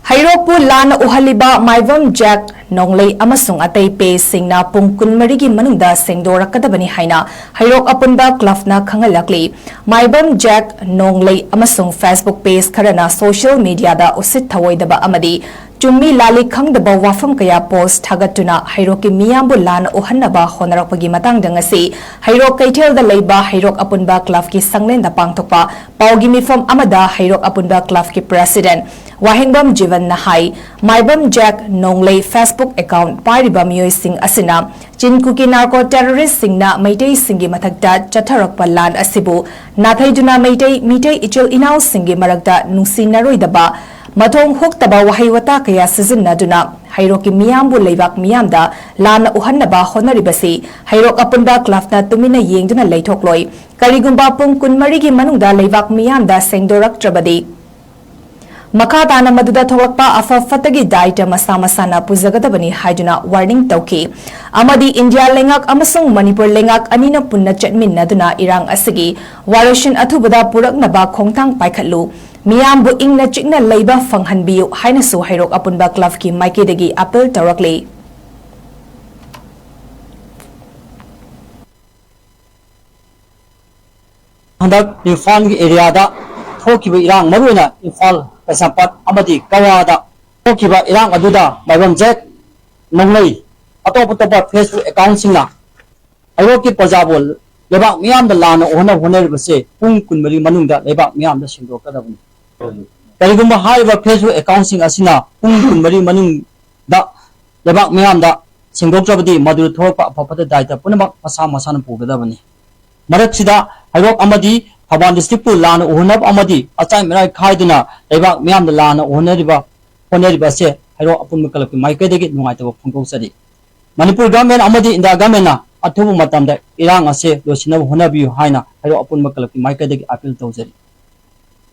Hairopu lan uhaliba maibam Jack nonglei amasung atay pe singna pung kunmarigi manungda sengdorakadabani haina hairok apunba clubna khangalakli maibam Jack nonglei amasung Facebook page kharana social media da usit thawoidaba amadi chummi lali khangdaba wafam kaya post thagatuna hairoki miyambu lan uhannaba honarakpagi matangda ngasi hairok kaithel da leiba hairok apunba club ki sanglen da pangthokpa pawgi mifam amada hairok apunba club ki president Wahingbam Jivan Nahai, Maibam Jack Nonglei Facebook account Pariba Mioy Singh Asina, Chinkuki narco terrorist Singna Maitei Singi Matakta Chatarak Palan Asibu, Nathaiduna Maitei Mitei Ichil Inaw Singi Maragda Nungsi Naroidaba, Matong Hoktaba Wahiwata Kaya Sizin Naduna, Hairoki Miyambu Leivak Miyamda, Lana Uhannaba Honaribasi, Hairok Apunda Klafna Tumina Yingduna Leitokloi, Karigumba Pung Kun Marigi Manungda Leivak Miyamda Sengdorak Trabadi. Makatana maduda thawakpa afafatagi daita masa-masana puzagadabani haiduna warning tauki. Amadi India lengak amasung Manipur lengak anina punna chatminnaduna irang asigi warashin athubada puraknaba khongtang paikhatlu. Miyambu ingna chikna leiba fanghanbiyu hainasu hairok apunba club ki maikedagi appeal tawrakli. Handak Infal area da thokiba irang maruina Infal Kasampat amadi kawada thokiba irang aduda maibam Jack nonglei atop-atop Facebook account singna ayoki pajabol lebak miyam da lana honaribase pung kunmari manungda lebak miyam da singdokadabani karigumba haiba Facebook account sing asina pung kunmari manungda lebak miyam da singdokjabadi madu thokpa apapata daita punamak masa-masana pugadabani maraksida hairok amadi Haban district lana uhunab amadi achai merai khaiduna leibak miyam da lana uhunariba se hairo apun makalaki maikadegi nungaitaba phungkosari Manipur government amadi India government na athubu matamda irang ase losinab hunabiyu haina hairo apun makalaki maikadegi appeal tawjari